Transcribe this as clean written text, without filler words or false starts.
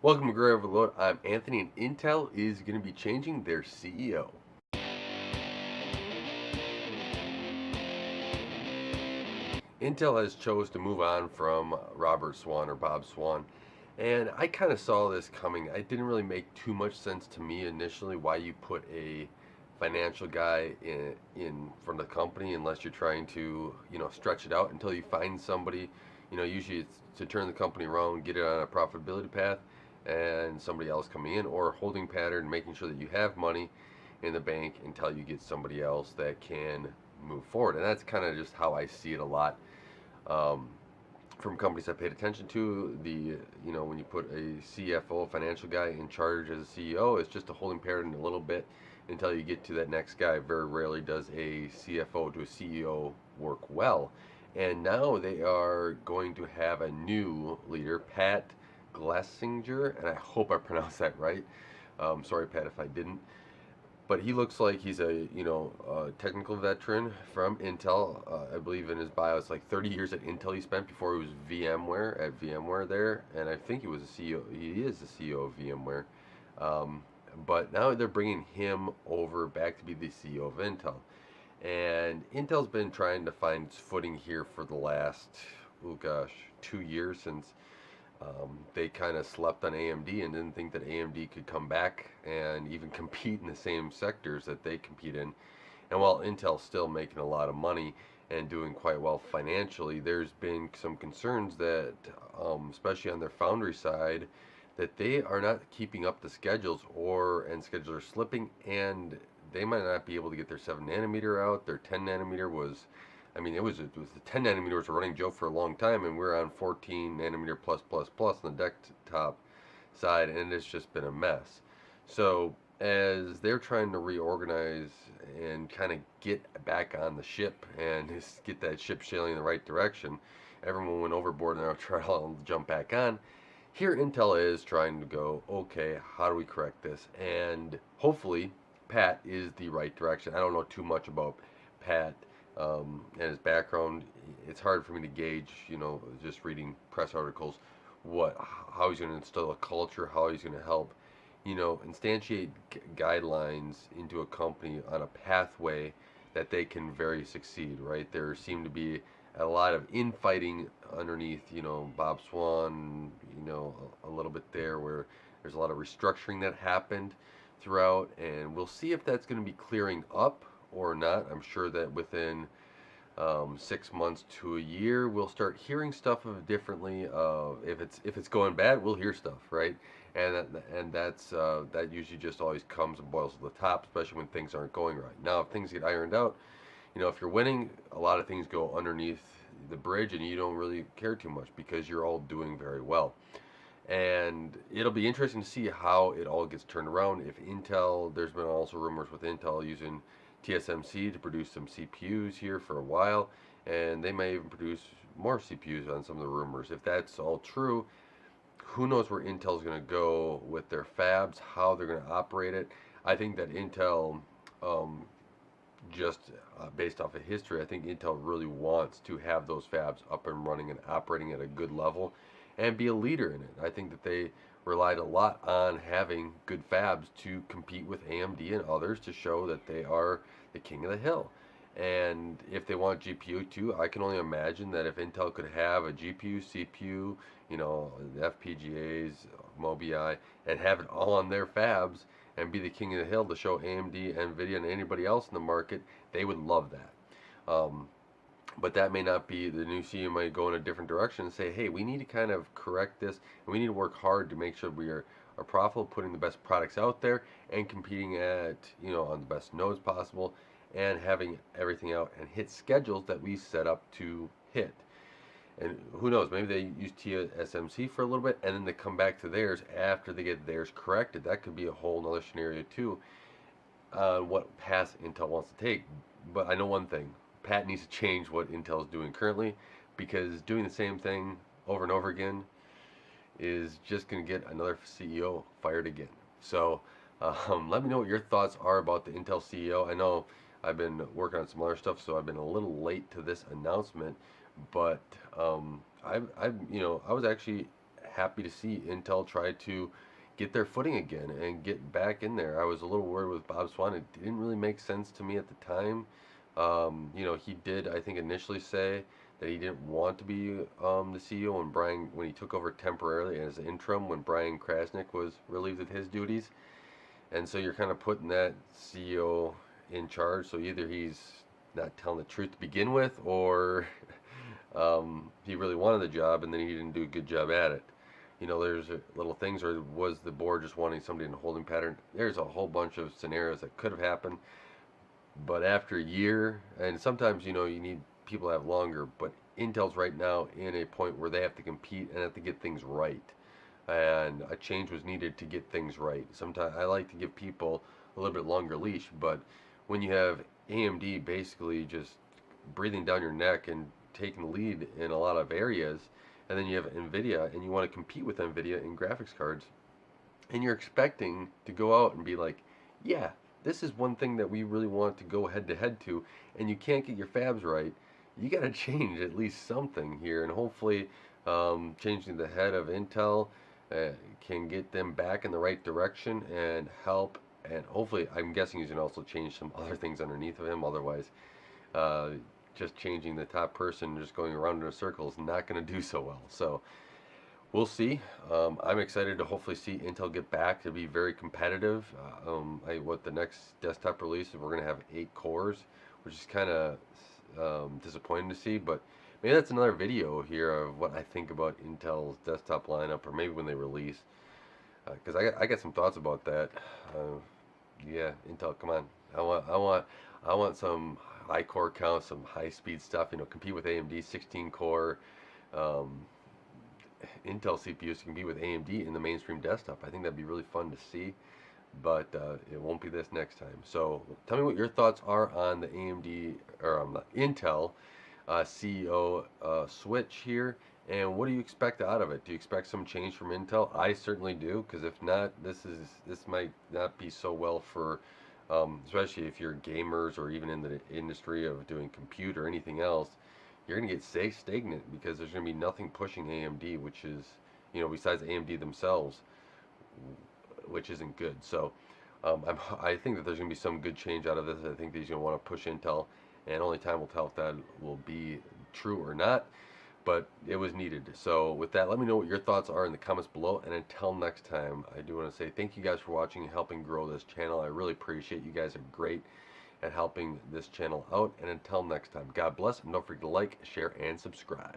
Welcome to Gray Overload. I'm Anthony, and Intel is going to be changing their CEO. Intel has chose to move on from Robert Swan or Bob Swan, and I kind of saw this coming. It didn't really make too much sense to me initially why you put a financial guy in front of the company unless you're trying to stretch it out until you find somebody. Usually it's to turn the company around, get it on a profitability path, and somebody else coming in, or holding pattern, making sure that you have money in the bank until you get somebody else that can move forward. And that's kind of just how I see it a lot, um, from companies I paid attention to. When you put a CFO, financial guy, in charge as a CEO, it's just a holding pattern a little bit until you get to that next guy. Very rarely does a CFO to a CEO work well. And now they are going to have a new leader, Pat Glessinger, and I hope I pronounced that right. Sorry, Pat, if I didn't. But he looks like he's a technical veteran from Intel. I believe in his bio it's like 30 years at Intel he spent before he was VMware there, and I think he was a CEO. He is the CEO of VMware. Um, but now they're bringing him over back to be the CEO of Intel, and Intel's been trying to find its footing here for the last, oh gosh, 2 years since they kind of slept on AMD and didn't think that AMD could come back and even compete in the same sectors that they compete in. And while Intel's still making a lot of money and doing quite well financially, there's been some concerns that, especially on their foundry side, that they are not keeping up the schedules, and schedules are slipping, and they might not be able to get their 7 nanometer out. Their 10 nanometer was, I mean, it was the 10 nanometer was a running joke for a long time, and we're on 14 nanometer plus plus plus on the desktop side, and it's just been a mess. So as they're trying to reorganize and kind of get back on the ship and just get that ship sailing in the right direction, everyone went overboard and they're trying to jump back on. Here, Intel is trying to go, okay, how do we correct this? And hopefully, Pat is the right direction. I don't know too much about Pat and his background. It's hard for me to gauge, just reading press articles, what how he's going to instill a culture, how he's going to help, instantiate guidelines into a company on a pathway that they can very succeed. Right? There seem to be a lot of infighting underneath, Bob Swan, a little bit there where there's a lot of restructuring that happened throughout, and we'll see if that's going to be clearing up or not. I'm sure that within 6 months to a year, we'll start hearing stuff of differently. If it's going bad, we'll hear stuff, right? And that usually just always comes and boils to the top, especially when things aren't going right. Now, if things get ironed out, if you're winning, a lot of things go underneath the bridge, and you don't really care too much because you're all doing very well. And it'll be interesting to see how it all gets turned around. If Intel, there's been also rumors with Intel using TSMC to produce some CPUs here for a while, and they may even produce more CPUs on some of the rumors. If that's all true, who knows where Intel's going to go with their fabs, how they're going to operate it. I think that Intel, um, just based off of history, I think Intel really wants to have those fabs up and running and operating at a good level and be a leader in it. I think that they relied a lot on having good fabs to compete with AMD and others to show that they are the king of the hill. And if they want GPU too, I can only imagine that if Intel could have a GPU, CPU, the FPGAs, Mobileye, and have it all on their fabs and be the king of the hill to show AMD, Nvidia, and anybody else in the market, they would love that. But that may not be. The new CEO might go in a different direction and say, hey, we need to kind of correct this, and we need to work hard to make sure we are profitable, putting the best products out there, and competing at, on the best nodes possible, and having everything out and hit schedules that we set up to hit. And who knows, maybe they use TSMC for a little bit, and then they come back to theirs after they get theirs corrected. That could be a whole other scenario too, what path Intel wants to take. But I know one thing: Pat needs to change what Intel is doing currently, because doing the same thing over and over again is just going to get another CEO fired again. So let me know what your thoughts are about the Intel CEO. I know I've been working on some other stuff, so I've been a little late to this announcement, but I was actually happy to see Intel try to get their footing again and get back in there. I was a little worried with Bob Swan. It didn't really make sense to me at the time. He did, I think, initially say that he didn't want to be the CEO when he took over temporarily as interim when Brian Krasnick was relieved of his duties. And so you're kind of putting that CEO in charge. So either he's not telling the truth to begin with, or he really wanted the job and then he didn't do a good job at it. There's little things, or was the board just wanting somebody in a holding pattern? There's a whole bunch of scenarios that could have happened. But after a year, and sometimes, you need people to have longer, but Intel's right now in a point where they have to compete and have to get things right. And a change was needed to get things right. Sometimes I like to give people a little bit longer leash, but when you have AMD basically just breathing down your neck and taking the lead in a lot of areas, and then you have Nvidia and you want to compete with Nvidia in graphics cards, and you're expecting to go out and be like, yeah, this is one thing that we really want to go head to head to, and you can't get your fabs right, you got to change at least something here, and hopefully changing the head of Intel can get them back in the right direction and help. And hopefully, I'm guessing he's going to also change some other things underneath of him. Otherwise, uh, just changing the top person, just going around in a circle, is not going to do so well. So we'll see. I'm excited to hopefully see Intel get back to be very competitive. What the next desktop release is, we're going to have 8 cores, which is kind of disappointing to see. But maybe that's another video here of what I think about Intel's desktop lineup, or maybe when they release. Because I got some thoughts about that. Yeah, Intel, come on. I want some high core count, some high speed stuff. Compete with AMD 16 core. Um, Intel CPUs can be with AMD in the mainstream desktop. I think that'd be really fun to see, but it won't be this next time. So tell me what your thoughts are on the AMD or on the Intel CEO switch here, and what do you expect out of it? Do you expect some change from Intel? I certainly do, because if not, this might not be so well for, especially if you're gamers or even in the industry of doing compute or anything else. You're going to get stagnant because there's going to be nothing pushing AMD, which is, besides AMD themselves, which isn't good. So I think that there's going to be some good change out of this. I think that he's going to want to push Intel, and only time will tell if that will be true or not. But it was needed. So with that, let me know what your thoughts are in the comments below. And until next time, I do want to say thank you guys for watching and helping grow this channel. I really appreciate you guys are great at helping this channel out. And until next time, God bless, and don't forget to like, share, and subscribe.